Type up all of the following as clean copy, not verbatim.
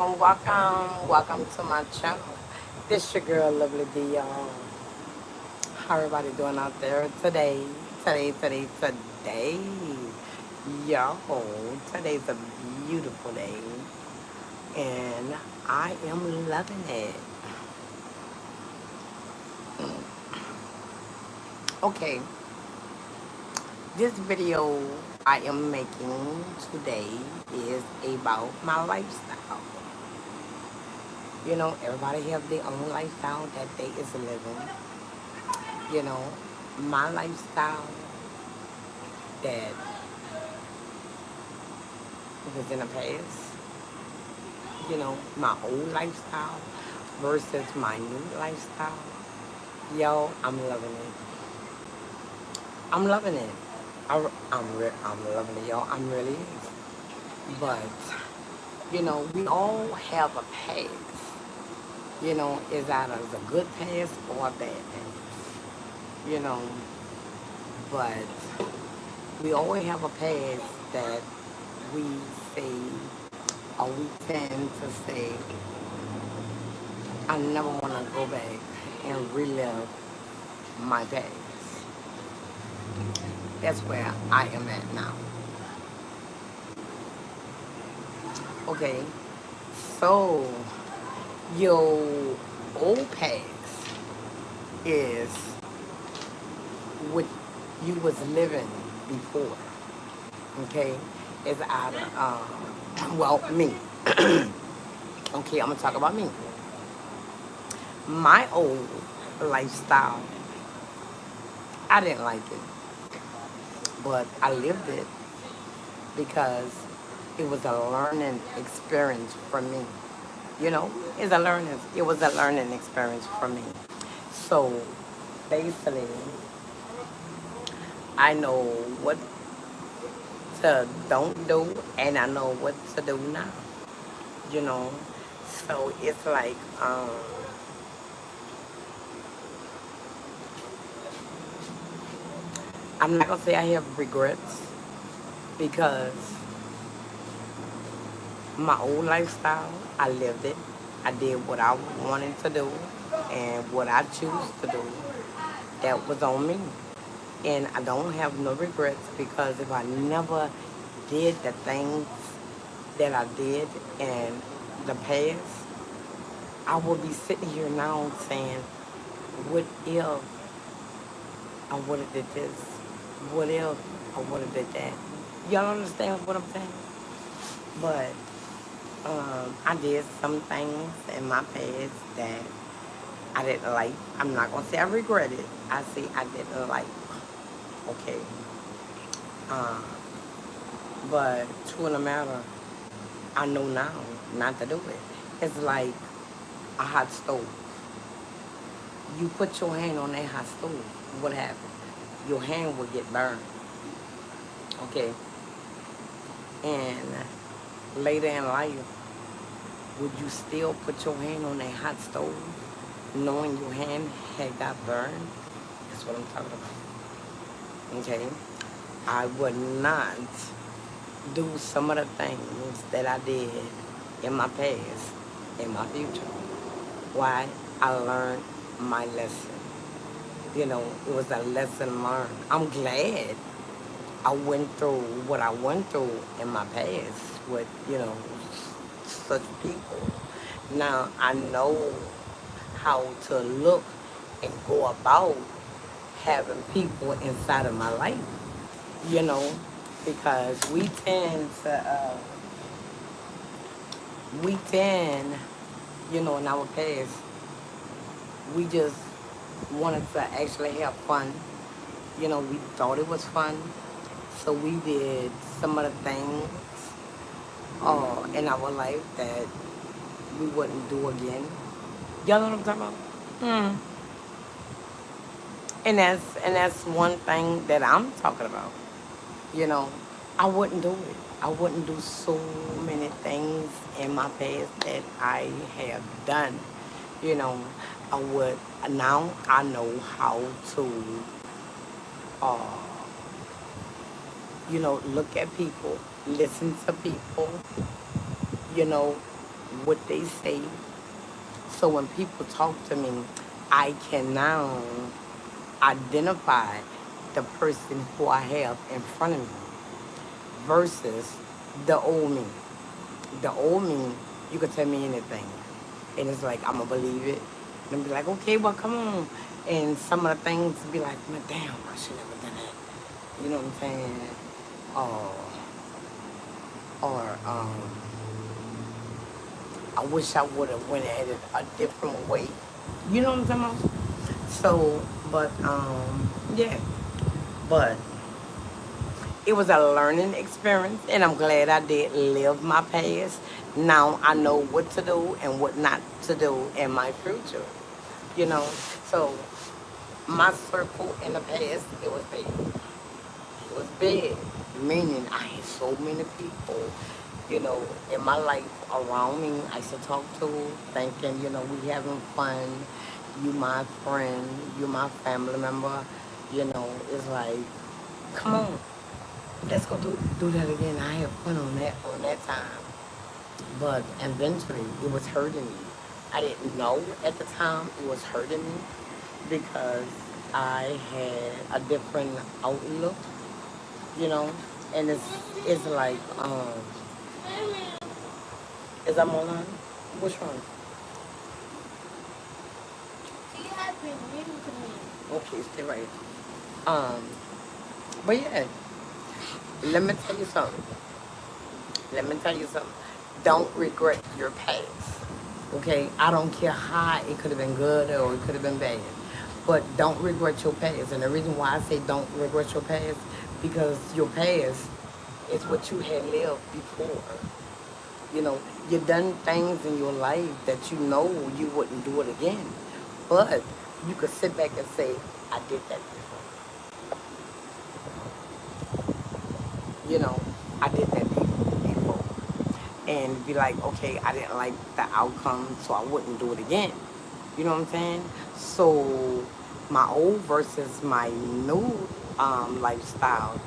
Welcome to my channel. This your girl, Lovely D, y'all. How everybody doing out there today? Yo, today's a beautiful day, and I am loving it. Okay, this video I am making today is about my lifestyle. Everybody have their own lifestyle that they is living. You know, my lifestyle that was in the past, my old lifestyle versus my new lifestyle. Yo, I'm loving it. I'm loving it. I'm loving it, yo. I'm really is. But, we all have a past. Is either a good past or a bad past. You know, but we always have a past that we say, or we tend to say, I never want to go back and relive my past. That's where I am at now. Okay, so your old past is what you was living before. Okay, it's either well, me. Okay, I'm gonna talk about me. My old lifestyle, I didn't like it, but I lived it because it was a learning experience for me. It was a learning experience for me. So basically, I know what to don't do and I know what to do now. You know, so it's like I'm not gonna say I have regrets because my old lifestyle, I lived it. I did what I wanted to do and what I choose to do. That was on me. And I don't have no regrets because if I never did the things that I did in the past, I would be sitting here now saying, what if I would have did this? What if I would have did that? Y'all understand what I'm saying? But I did some things in my past that I didn't like. I'm not gonna say I regret it. I say I didn't like. Okay. Uh, but true in the matter, I know now not to do it. It's like a hot stove. You put your hand on that hot stove, what happens? Your hand will get burned. Okay. And later in life, would you still put your hand on that hot stove knowing your hand had got burned? That's what I'm talking about. Okay? I would not do some of the things that I did in my past, in my future. Why? I learned my lesson. It was a lesson learned. I'm glad I went through what I went through in my past with, such people. Now I know how to look and go about having people inside of my life, you know, because we tend, in our past, we just wanted to actually have fun. We thought it was fun. So we did some of the things in our life that we wouldn't do again. Y'all know what I'm talking about? Mm. And that's one thing that I'm talking about. You know, I wouldn't do it. I wouldn't do so many things in my past that I have done. You know, I would now I know how to uh, look at people, listen to people, you know, what they say. So when people talk to me, I can now identify the person who I have in front of me versus the old me. The old me, you could tell me anything. And it's like, I'm going to believe it. And be like, okay, well, come on. And some of the things be like, man, damn, I should never done that. You know what I'm saying? Or, or I wish I would have went at it a different way. You know what I'm talking about? So, but, yeah. But it was a learning experience, and I'm glad I did live my past. Now I know what to do and what not to do in my future. You know, so my circle in the past, it was big. It was big, meaning I had so many people, in my life around me. I used to talk to, thinking, we having fun. You my friend, you my family member. It's like, come on, let's go do that again. I had fun on that time. But eventually, it was hurting me. I didn't know at the time it was hurting me because I had a different outlook, you know. And it's like, is I'm online? What's wrong? You have been reading to me. Okay, stay right. Um, but yeah, let me tell you something. Let me tell you something. Don't regret your past. Okay? I don't care how it could have been good or it could have been bad. But don't regret your past. And the reason why I say don't regret your past, because your past is what you had lived before. You done things in your life that you wouldn't do it again. But you could sit back and say, I did that before. I did that before. And be like, okay, I didn't like the outcome, so I wouldn't do it again. You know what I'm saying? So my old versus my new lifestyle.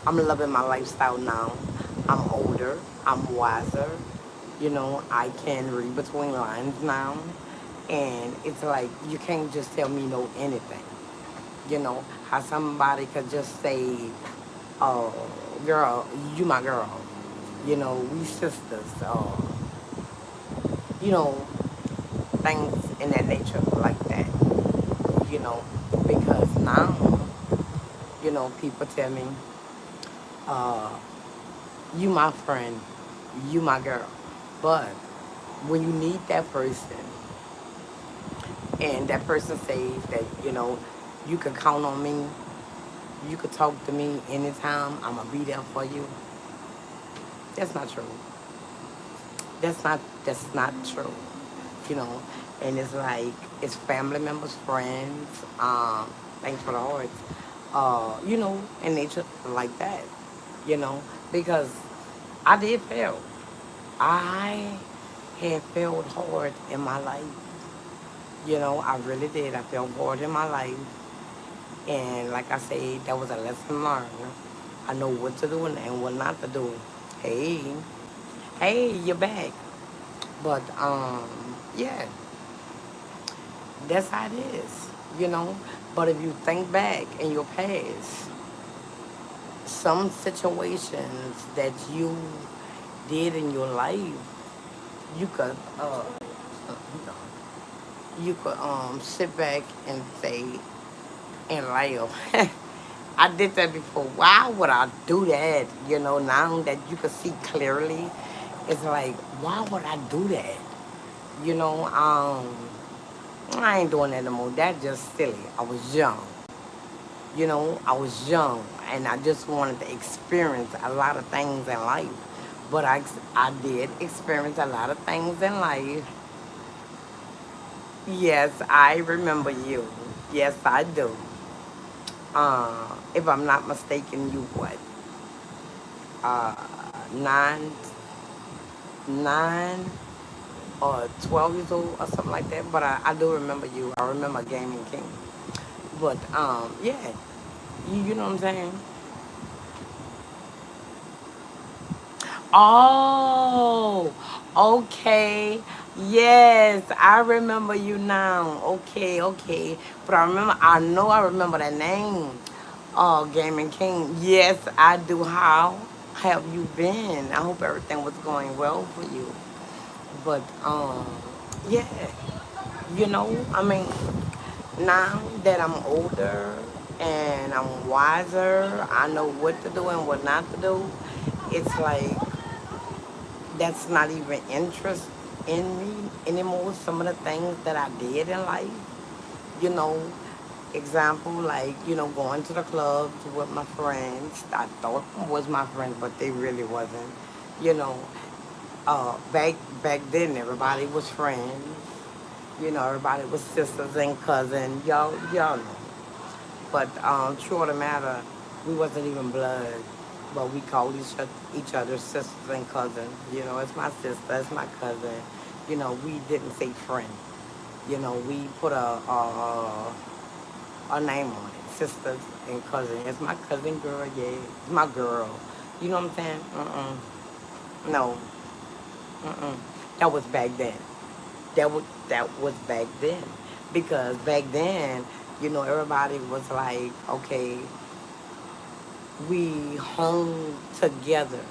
I'm loving my lifestyle now. I'm older. I'm wiser. I can read between lines now. And it's like you can't just tell me no anything. How somebody could just say, oh, girl, you my girl. We sisters. You know, things in that nature like that. You know, because now, people tell me, uh, you my friend, you my girl. But when you need that person and that person says that, you can count on me, you could talk to me anytime, I'm gonna be there for you. That's not true. That's not true. You know. And it's like it's family members, friends, thanks for the hearts, and nature like that, you know, because I did fail. I had failed hard in my life. I really did. I failed hard in my life. And like I said, that was a lesson learned. I know what to do and what not to do. Hey, hey, you're back. But yeah, that's how it is. But if you think back in your past, some situations that you did in your life, you could sit back and say and laugh. I did that before. Why would I do that? Now that you can see clearly, it's like, why would I do that? You know, um, I ain't doing that no more. That's just silly. I was young. I was young and I just wanted to experience a lot of things in life. But I did experience a lot of things in life. Yes, I remember you. Yes, I do. If I'm not mistaken, you what? Uh, nine, 9 or 12 years old or something like that. But I do remember you. I remember Gaming King. But yeah, you know what I'm saying? Oh, Okay. Yes, I remember you now. Okay, okay. But I know I remember that name. Oh, Gaming King. Yes, I do. How have you been? I hope everything was going well for you. But, yeah, I mean, now that I'm older and I'm wiser, I know what to do and what not to do. It's like that's not even interest in me anymore. Some of the things that I did in life, you know, example like going to the clubs with my friends. I thought was my friends, but they really wasn't. You know, back then everybody was friends. Everybody was sisters and cousins. Y'all know. But true of the matter, we wasn't even blood, but we called each other sisters and cousins. It's my sister, it's my cousin. We didn't say friend. We put a name on it, sisters and cousin. It's my cousin girl, yeah, it's my girl. You know what I'm saying? No, mm-mm. That was back then. That was back then, because back then, everybody was like, okay, we hung together.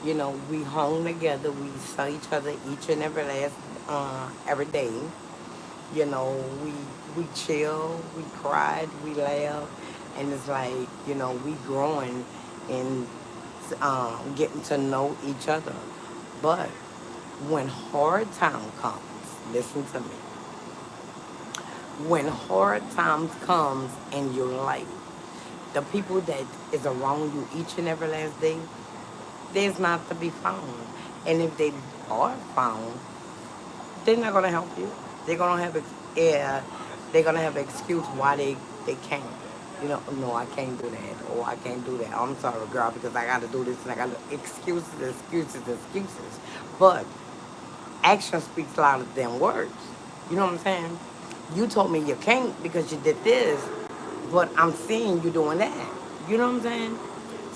We hung together. We saw each other each and every day. We chill, we cried, we laughed, and it's like we growing and getting to know each other. But when hard time comes, listen to me. When hard times comes in your life, the people that is around you each and every last day, there's not to be found. And if they are found, they're not gonna help you. They're gonna have yeah, they're gonna have excuse why they can't. No, I can't do that, or I can't do that. I'm sorry, girl, because I gotta do this and I gotta excuses. But action speaks louder than words. You know what I'm saying? You told me you can't because you did this, but I'm seeing you doing that. You know what I'm saying?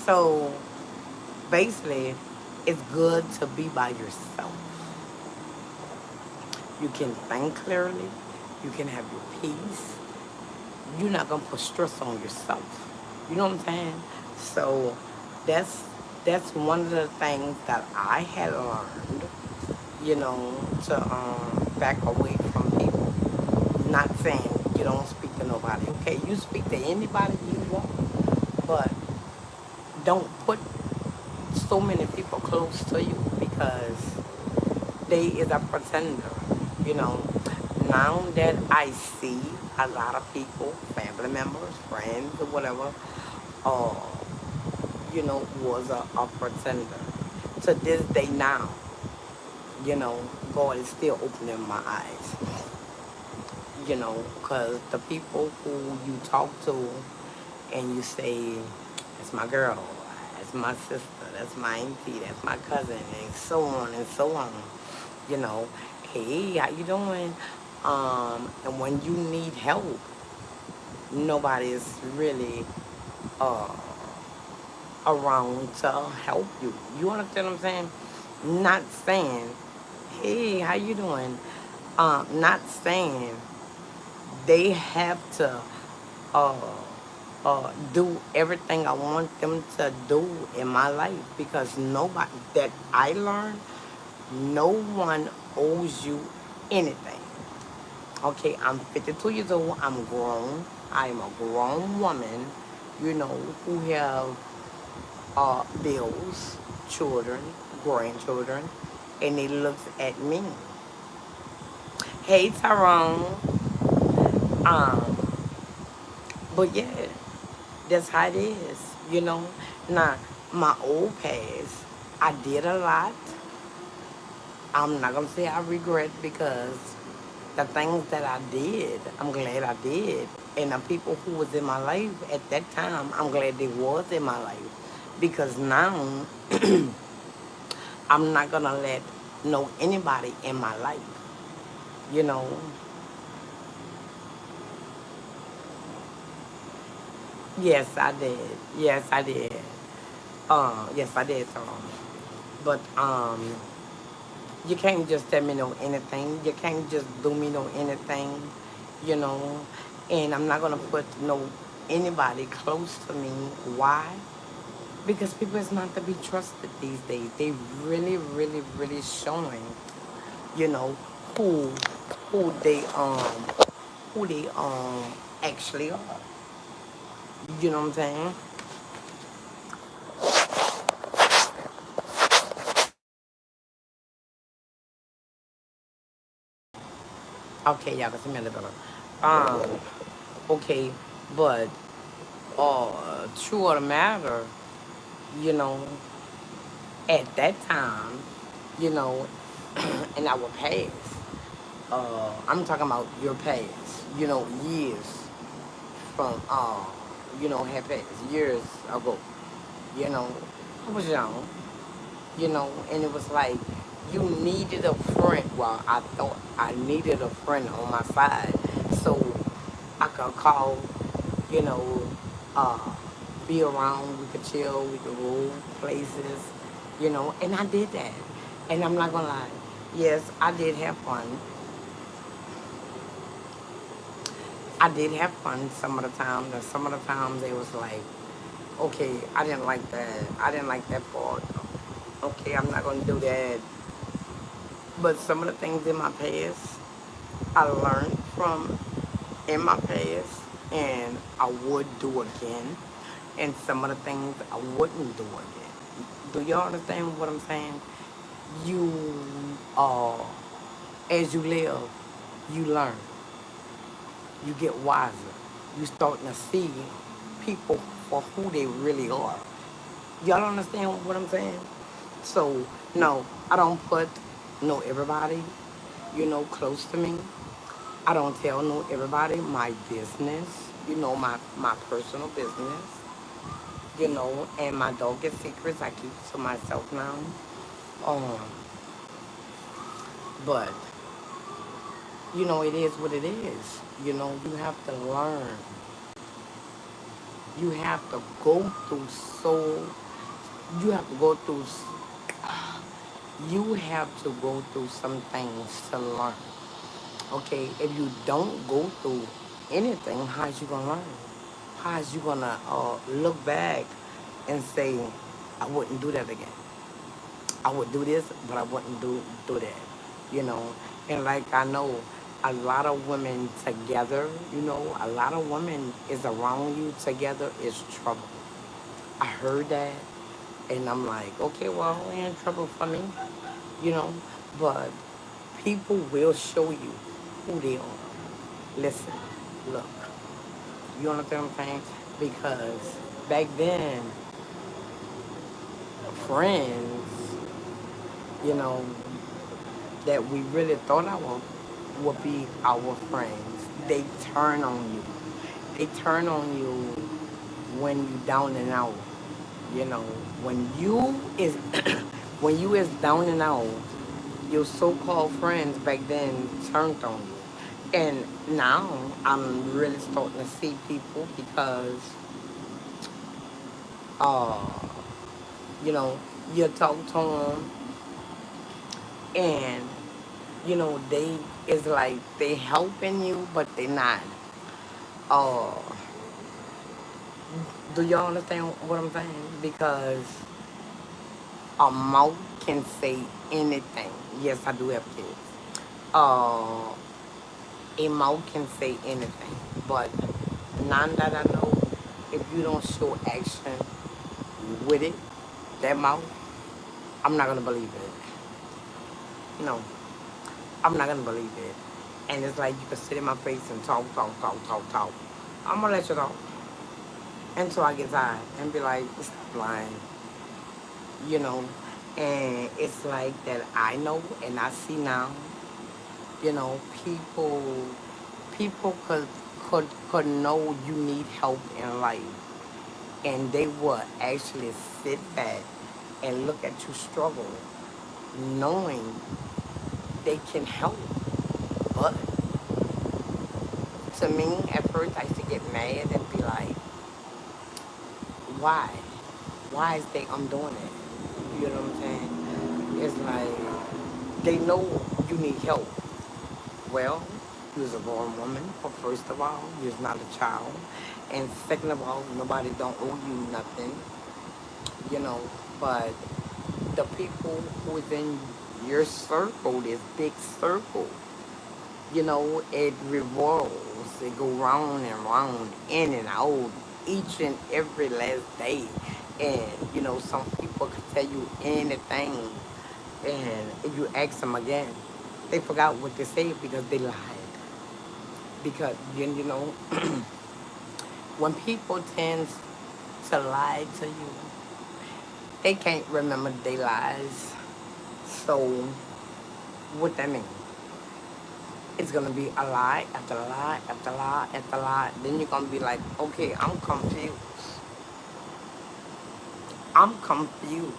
So basically, it's good to be by yourself. You can think clearly. You can have your peace. You're not gonna put stress on yourself. You know what I'm saying? So that's that's one of the things that I had learned. To back away from people. Not saying you don't speak to nobody. Okay, you speak to anybody you want, but don't put so many people close to you because they is a pretender. You know, now that I see a lot of people, family members, friends, or whatever, uh, was a pretender. To this day now, God is still opening my eyes. Because the people who you talk to and you say, that's my girl, that's my sister, that's my auntie, that's my cousin, and so on and so on. You know, hey, how you doing? And when you need help, nobody is really uh, around to help you. You understand what I'm saying? Not saying, hey, how you doing? Not saying they have to uh, do everything I want them to do in my life because nobody that I learned, no one owes you anything. Okay, I'm 52 years old. I'm grown. I'm a grown woman, who have bills, children, grandchildren, and they look at me. Hey, Tyrone. Um, but yeah, that's how it is. Now, my old past, I did a lot. I'm not gonna say I regret because the things that I did, I'm glad I did. And the people who was in my life at that time, I'm glad they was in my life. Because now I'm not gonna let no anybody in my life, you know. Yes, I did. Yes, I did. Yes, I did. But You can't just tell me no anything. You can't just do me no anything, you know. And I'm not gonna put no anybody close to me. Why? Because people is not to be trusted these days. They really, really, really showing, you know, who who they who they actually are. You know what I'm saying? Okay, y'all can see me a little better. Okay, but true of the matter, you know, at that time, you know, in our past, I'm talking about your past, you know, years from, had passed years ago, you know, I was young, you know, and it was like you needed a friend. Well, I thought I needed a friend on my side, so I could call, you know, uh, be around. We could chill. We could go places, you know. And I did that. And I'm not gonna lie. Yes, I did have fun. I did have fun some of the times. And some of the times it was like, okay, I didn't like that. I didn't like that part. Okay, I'm not gonna do that. But some of the things in my past, I learned from in my past, and I would do again. And some of the things I wouldn't do again. Do y'all understand what I'm saying? You, as you live, you learn. You get wiser. You starting to see people for who they really are. Y'all understand what I'm saying? So no, I don't put no everybody, close to me. I don't tell no everybody my business, my personal business, and my darkest secrets I keep to myself now. Um, but it is what it is. You have to learn. You have to go through so. You have to go through. You have to go through some things to learn. Okay, if you don't go through anything, how's you gonna learn? How's you gonna look back and say, I wouldn't do that again. I would do this, but I wouldn't do that. You know, and like I know a lot of women together. A lot of women is around you together is trouble. I heard that, and I'm like, okay, well, it ain't trouble for me. You know, but people will show you who they are. Listen, look, you understand what I'm saying? Because back then, friends, you know, that we really thought our would be our friends, they turn on you. They turn on you when you down and out. You know, when you is when you is down and out, your so-called friends back then turned on you. And now I'm really starting to see people because uh you know, you talk to them and, they is like they helping you, but they not. Uh, do y'all understand what I'm saying? Because a mouth can say anything. Yes, I do have kids. Uh, a mouth can say anything, but none that I know, if you don't show action with it, that mouth, I'm not gonna believe it. No, I'm not gonna believe it. And it's like you can sit in my face and talk, talk, talk, talk, talk. I'm gonna let you talk until I get tired and be like, stop lying, you know. And it's like that I know and I see now, people could know you need help in life, and they will actually sit back and look at you struggle, knowing they can help. But to me, at first, I used to get mad and be like, why? Why is I'm doing it? You know what I'm saying? It's like, they know you need help. Well, you're a grown woman, for first of all, you're not a child. And second of all, nobody don't owe you nothing, you know. But the people who is in your circle, this big circle, it revolves. It go round and round, in and out, each and every last day. And, some people can tell you anything, and if you ask them again, they forgot what they said because they lied. Because, when people tend to lie to you, they can't remember their lies. So, what that mean? It's gonna be a lie after lie after lie after lie. Then you're gonna be like, okay, I'm confused. I'm confused.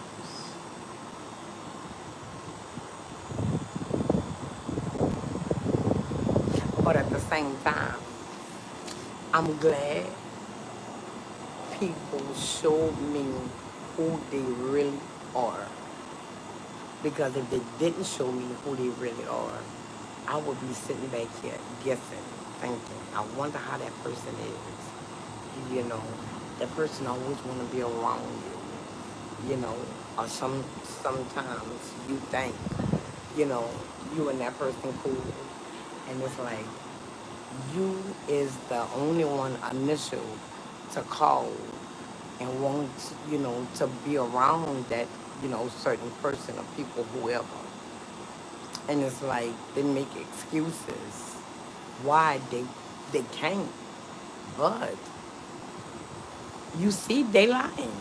But at the same time, I'm glad people showed me who they really are. Because if they didn't show me who they really are, I would be sitting back here guessing, thinking, I wonder how that person is. That person always want to be around you. Or sometimes you think, you and that person cool, and it's like you is the only one initial to call and want, to be around that, certain person or people, whoever. And it's like they make excuses why they can't. But you see they lying.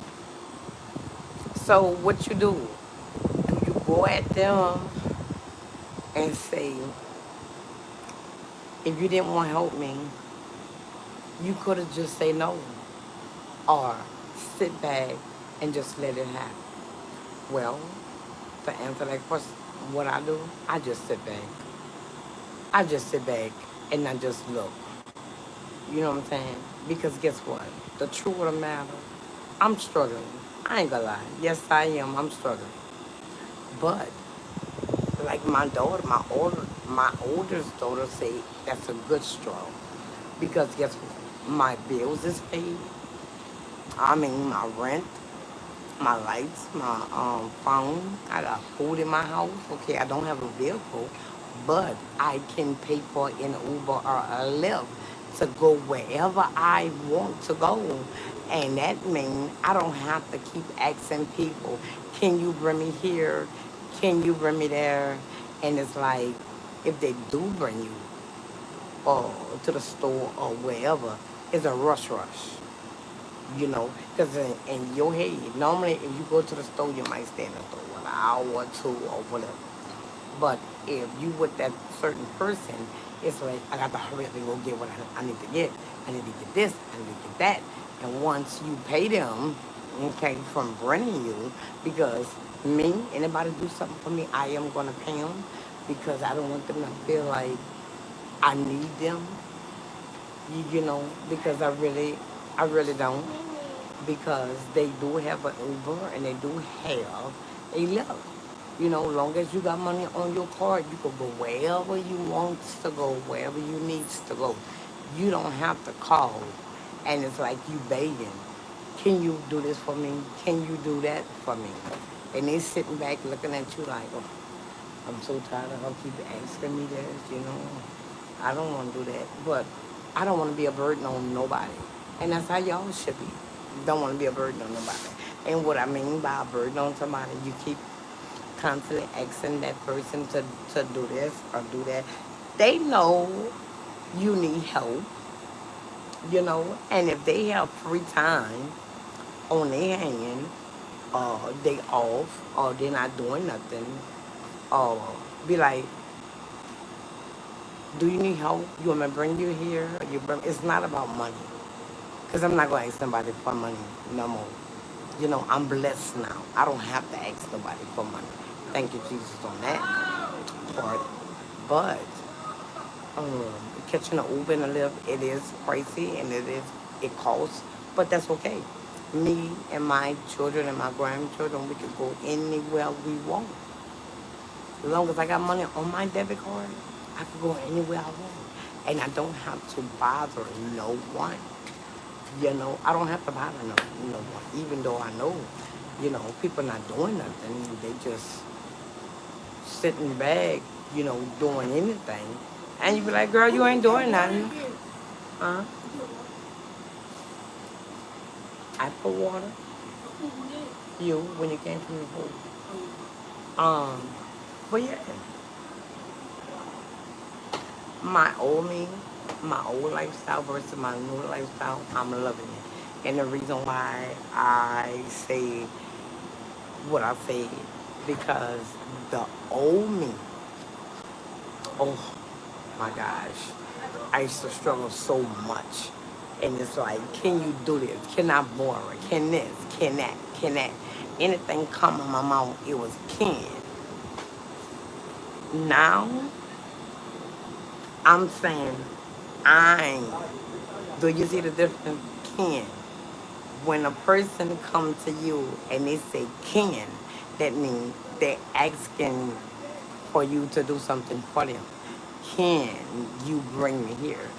So what you do? Do you go at them and say, if you didn't want to help me, you could have just say no, or sit back and just let it happen? Well, to answer that question, what I do, I just sit back. I just sit back and I just look. You know what I'm saying? Because guess what? The truth of the matter, I'm struggling. I ain't gonna lie. Yes, I am. I'm struggling. But like my daughter, my oldest daughter say that's a good struggle. Because guess what? My bills is paid. I mean, my rent, my lights, my phone. I got food in my house. Okay, I don't have a vehicle, but I can pay for an Uber or a Lyft to go wherever I want to go. And that means I don't have to keep asking people, can you bring me here? Can you bring me there? And it's like, if they do bring you or to the store or wherever, it's a rush. Because in your head, normally if you go to the store, you might stay in the store 1 hour or two or whatever. But if you with that certain person, it's like, I got to hurry up and go get what I need to get. I need to get this, I need to get that. And once you pay them, okay, from bringing you, because me, anybody do something for me, I am going to pay them because I don't want them to feel like I need them, because I really don't, because they do have an Uber and they do have a Lyft. Long as you got money on your card, you can go wherever you want to go, wherever you need to go. You don't have to call, and it's like you begging. Can you do this for me? Can you do that for me? And they sitting back looking at you like, oh, I'm so tired of her keep asking me this. I don't want to do that, but I don't want to be a burden on nobody. And that's how y'all should be. Don't want to be a burden on nobody. And what I mean by a burden on somebody, you keep constantly asking that person to do this or do that. They know you need help, and if they have free time on their hand, or they off, or they're not doing nothing, or be like, do you need help? You want me to bring you here? It's not about money. Because I'm not going to ask somebody for money no more. I'm blessed now. I don't have to ask nobody for money. Thank you, Jesus, on that part. But um, catching an Uber and a Lyft, it is pricey and it costs, but that's okay. Me and my children and my grandchildren, we can go anywhere we want. As long as I got money on my debit card, I can go anywhere I want. And I don't have to bother no one. I don't have to bother no one. Even though I know, people not doing nothing. They just sitting back, doing anything. And you be like, girl, you ain't doing nothing. Huh? I put water. You, when you came from the pool. But yeah, my old me, my old lifestyle versus my new lifestyle, I'm loving it. And the reason why I say what I say, because the old me, oh my gosh, I used to struggle so much. And it's like, can you do this? Can I borrow it? Can this? Can that? Can that? Anything come in my mouth, it was can. Now, I'm saying, I. Do you see the difference? Can. When a person comes to you and they say can, that means they're asking for you to do something for them. Can you bring me here?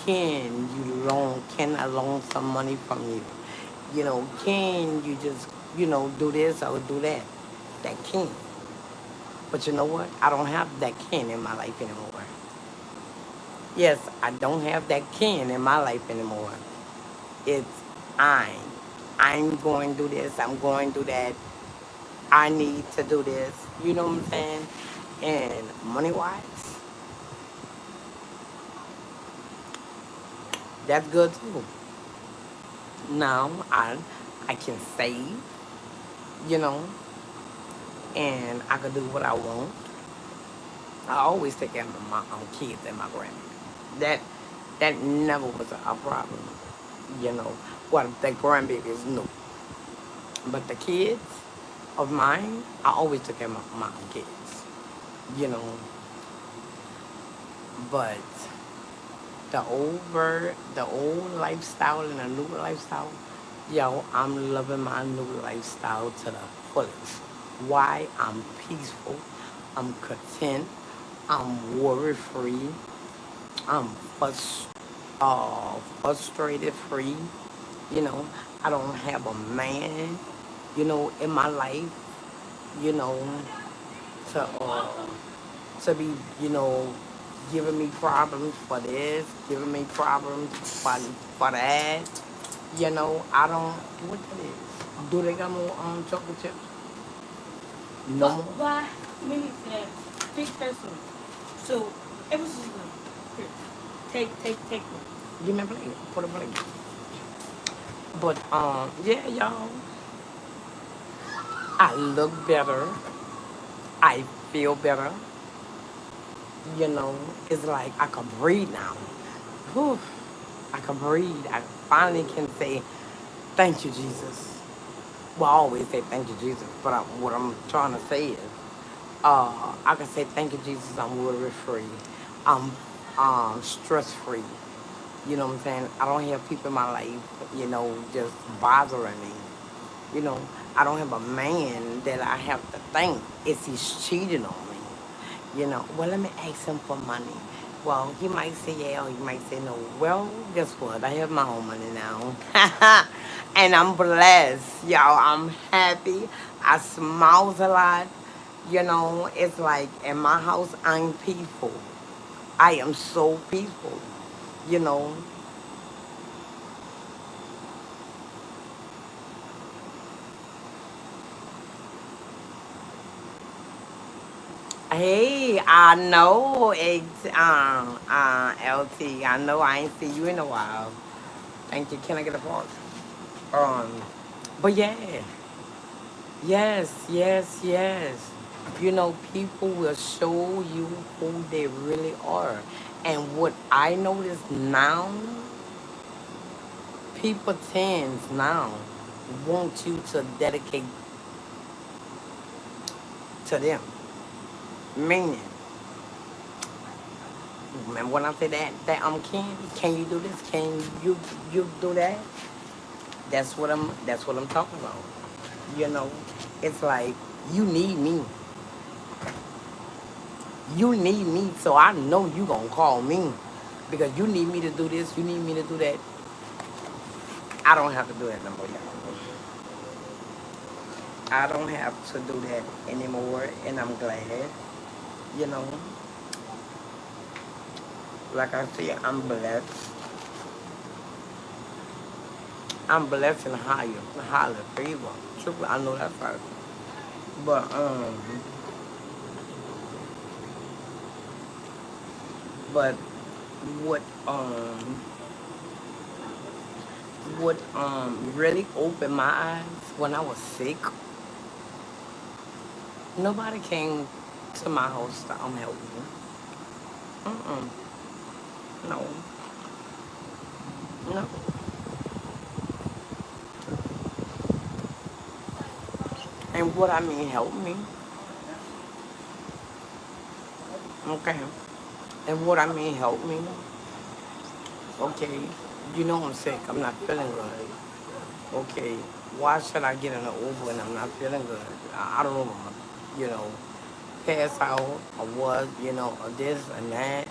Can I loan some money from you? Can you just, do this or do that? That can. But you know what? I don't have that can in my life anymore. Yes, I don't have that can in my life anymore. It's I'm. I'm going to do this. I'm going to do that. I need to do this. You know what I'm saying? And money-wise, that's good too. Now I can save, you know, and I can do what I want. I always take care of my kids and my grandbaby. That never was a problem, you know. Well, the grandbabies no, but the kids of mine, I always took care of my kids, you know. But the old lifestyle and the new lifestyle, yo, I'm loving my new lifestyle to the fullest. Why? I'm peaceful, I'm content, I'm worry free, I'm frustrated free. You know, I don't have a man, in my life, you know, to be, giving me problems for this, giving me problems for that. I don't. What that is? Do they got more chocolate chips? No more. Why? Mimi said, big person. So it was just like, here, take one. Give me a plate. Put a plate. But yeah, y'all. I look better. I feel better. It's like I can breathe now. Whew. I can breathe. I finally can say, thank you, Jesus. Well, I always say thank you, Jesus, but what I'm trying to say is, I can say thank you, Jesus. I'm worry free. I'm stress free. You know what I'm saying? I don't have people in my life, just bothering me. You know, I don't have a man that I have to thank if he's cheating on me. Well, let me ask him for money. Well, he might say yeah or he might say no. Well, guess what? I have my own money now. And I'm blessed, y'all. I'm happy. I smiles a lot. It's like in my house, I'm peaceful. I am so peaceful. You know, Hey, I know it's LT. I know I ain't see you in a while. Thank you. Can I get a pause? But yeah, yes, yes, yes. People will show you who they really are. And what I notice now, people tends now want you to dedicate to them. Meaning, remember when I said that can you do this? Can you do that? That's what I'm talking about. You know, it's like you need me. You need me, so I know you gonna call me because you need me to do this. You need me to do that. I don't have to do that no more, y'all. I don't have to do that anymore, and I'm glad. You know, like I said, I'm blessed. I'm blessed and highly favored. Truly, I know that's right. But but what really opened my eyes when I was sick. Nobody came to my house to help me. Mm-mm. No, no. And what I mean help me, okay. And what I mean help me, okay. You know I'm sick. I'm not feeling good. Okay. Why should I get in an Uber when I'm not feeling good? I don't know. You know, pass out or what? You know, or this and that.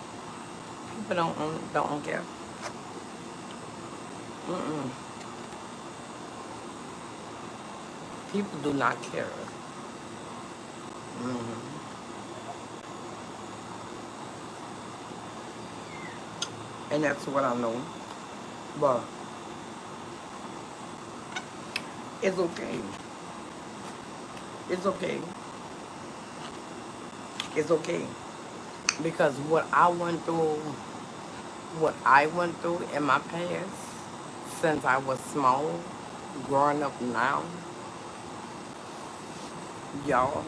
People don't care. Mm-mm. People do not care. Hmm. And that's what I know. But it's okay. It's okay. It's okay. Because what I went through in my past, since I was small, growing up now, y'all,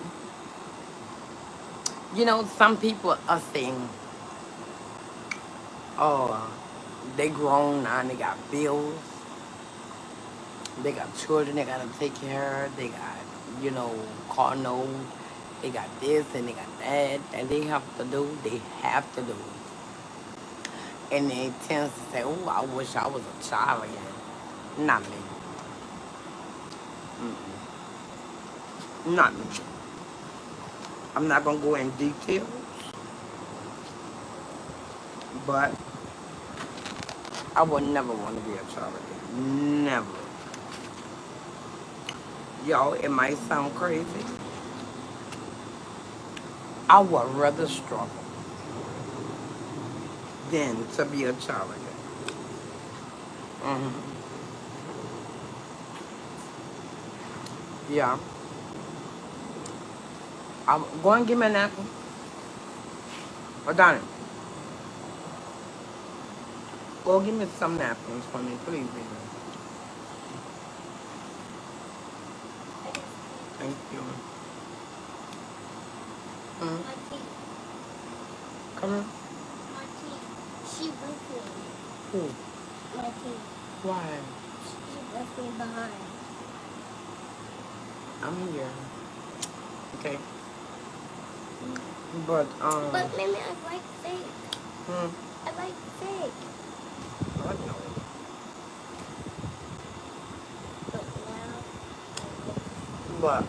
you know, some people are saying, oh, they grown now and they got bills, they got children they gotta take care of, they got, you know, car notes, they got this and they got that, and they have to do. And they tend to say, oh, I wish I was a child again. Not me. Not me. I'm not gonna go in detail, but I would never want to be a child again. Never. Y'all, it might sound crazy. I would rather struggle than to be a child again. Hmm. Yeah. I'm going to give me an apple. Or Donnie, go give me some napkins for me, please, baby. Thank you. Mm. My teeth. Come here. My teeth. She left me. Who? My teeth. Why? She left me behind. I'm here. Okay. Mm. But, But maybe I like fake. hmm, I like fake. I know. But now I like. But,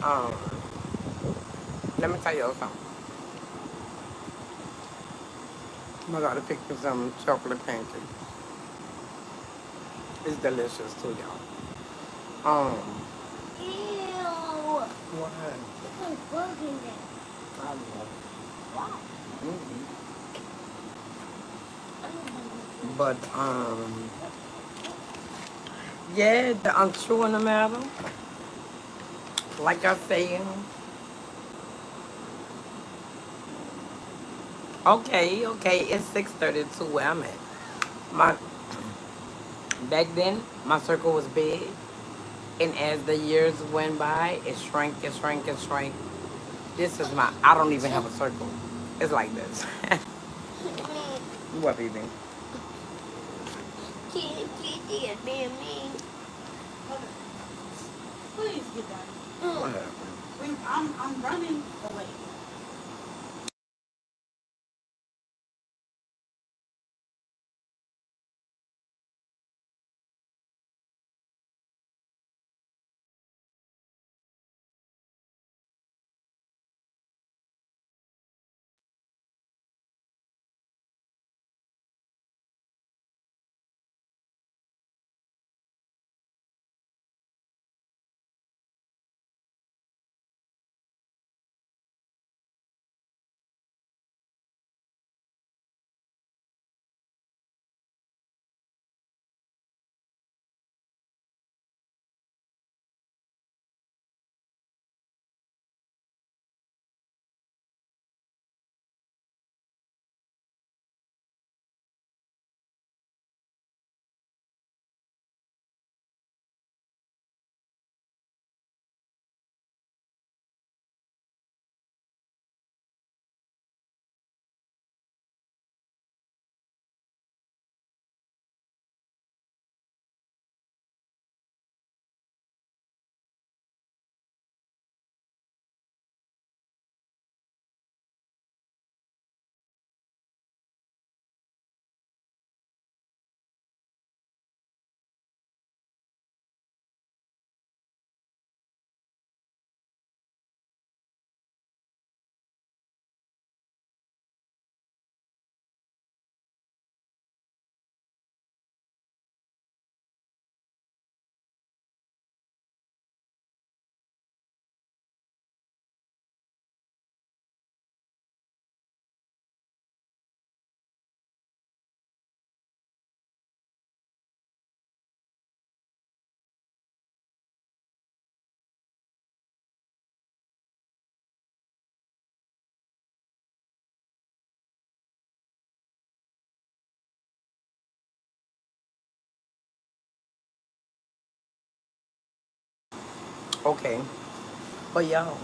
let me tell you something. I gotta pick me some chocolate pancakes. It's delicious too, y'all. Ew. What? There's a bug in there. I love Wow. it. Hmm. I don't know. But, yeah, the untrue in the matter, like I say, okay, it's 6:32 where I'm at. My Back then, my circle was big, and as the years went by, it shrank, it shrank, it shrank. This is I don't even have a circle. It's like this. What, baby? Me. Please get down. What happened? I'm running away. Okay. But y'all,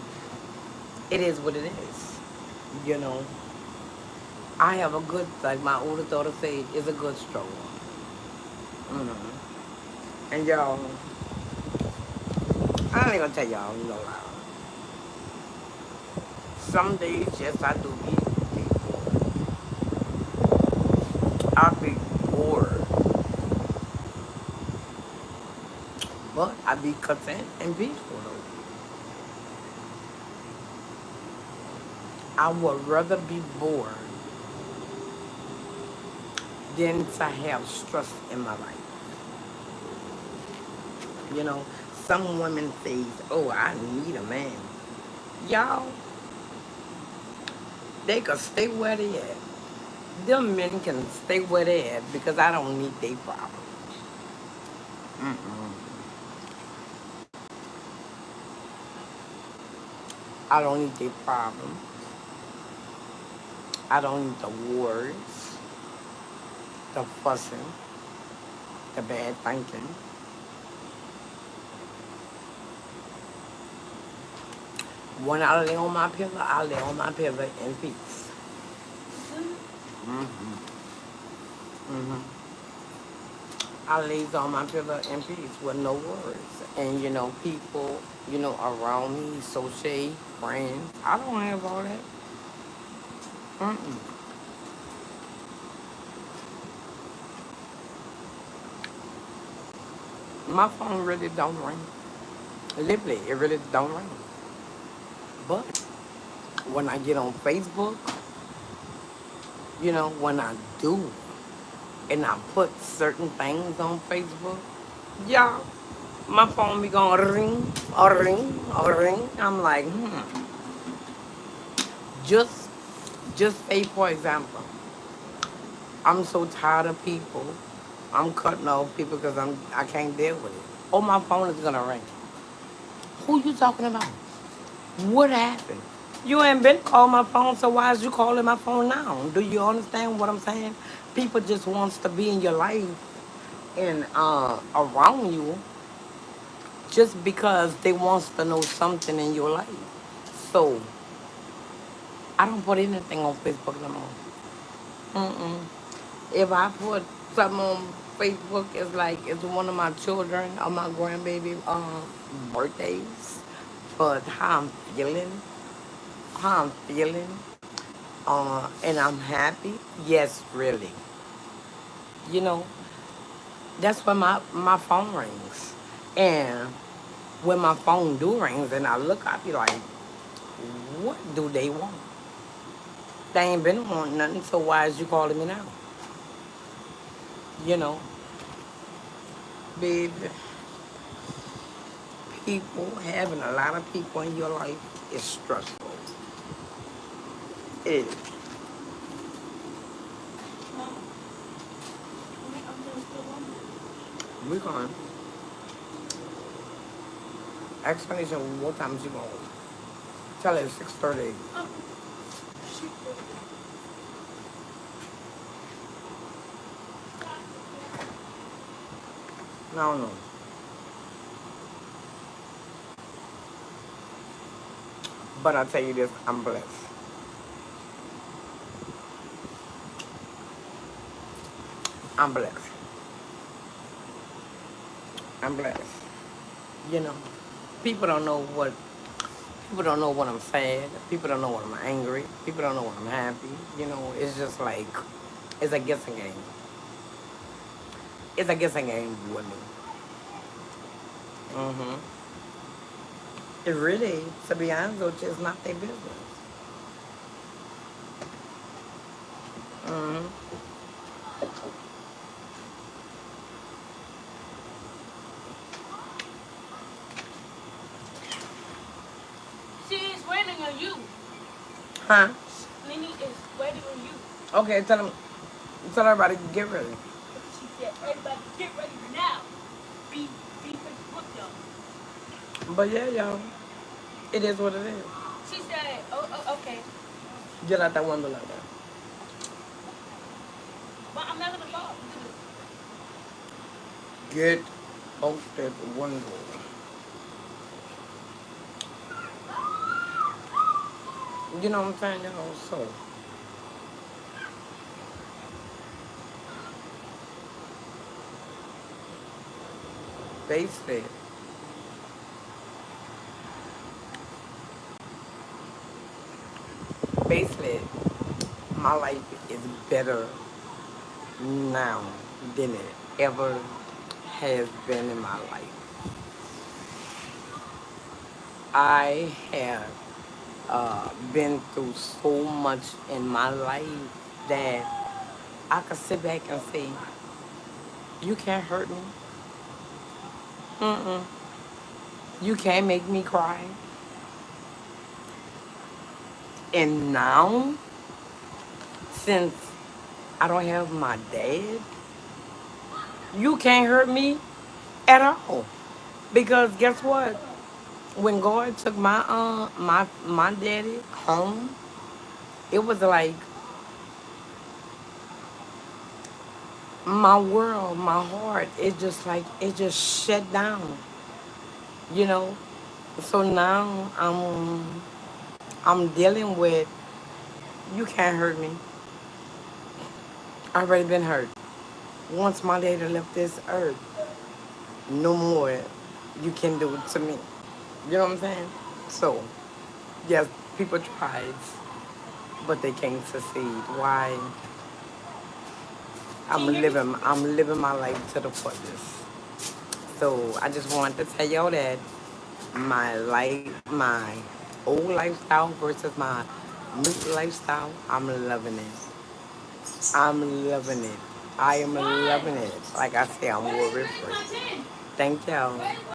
it is what it is. You know, I have a good, like my older daughter said, it's a good struggle. And y'all, I ain't gonna tell y'all no lie. Some days, yes, I do be bored. I be bored, but I be content and peaceful though. I would rather be bored than to have stress in my life. You know, some women say, "Oh, I need a man." Y'all, they could stay where they at. Them men can stay where they at because I don't need their problem. I don't need their problem. I don't need the wars, the fussing, the bad thinking. When I lay on my pillow, I lay on my pillow in peace. I lays on my pillow in peace with no worries. And you know, people, around me, associate, friends. I don't have all that. Mm-mm. My phone really don't ring. Literally, it really don't ring. But when I get on Facebook, when I do, and I put certain things on Facebook, yeah, my phone be going ring, or ring, or ring. I'm like, just, just say for example, I'm so tired of people. I'm cutting off people because I can't deal with it. Oh, my phone is gonna ring. Who you talking about? What happened? You ain't been calling my phone, so why is you calling my phone now? Do you understand what I'm saying? People just wants to be in your life and around you just because they wants to know something in your life. So I don't put anything on Facebook no more. Mm-mm. If I put something on Facebook, it's one of my children or my grandbaby birthdays. But how I'm feeling, and I'm happy. Yes, really. You know, that's when my phone rings. And when my phone do rings and I look, I be like, what do they want? They ain't been wanting nothing, so why is you calling me now? You know, baby, having a lot of people in your life is stressful. It is. Mom, I'm gonna still on We going. Explanation, what time is you going? Tell her it's 6:30. Oh, shit. No, no. But I tell you this, I'm blessed. I'm blessed. I'm blessed. You know, people don't know what people don't know when I'm sad. People don't know when I'm angry. People don't know when I'm happy. It's just like it's a guessing game. It's a guessing game with me. It really, to be honest with you, is not their business. She is waiting on you. Huh? Nene is waiting on you. Okay, tell everybody to get ready. She said, everybody get ready now. Be Facebook y'all. But yeah, y'all, it is what it is. She said, oh, okay. Get out that window like that. But I'm not gonna fall. Get out that window. You know what I'm saying, y'all? So, basically, basically, my life is better now than it ever has been in my life. I have been through so much in my life that I could sit back and say, you can't hurt me. Mm-mm. You can't make me cry. And now, since I don't have my dad, you can't hurt me at all. Because guess what? When God took my daddy home, it was like my world, my heart, it just shut down, you know. So now I'm dealing with you can't hurt me. I already been hurt. Once my daddy left this earth, no more you can do it to me. You know what I'm saying? So yes, people tries, but they can't succeed. Why? I'm living my life to the fullest. So I just wanted to tell y'all that my old lifestyle versus my new lifestyle, I'm loving it. I'm loving it. I am loving it. Like I say, I'm worry free. Thank y'all.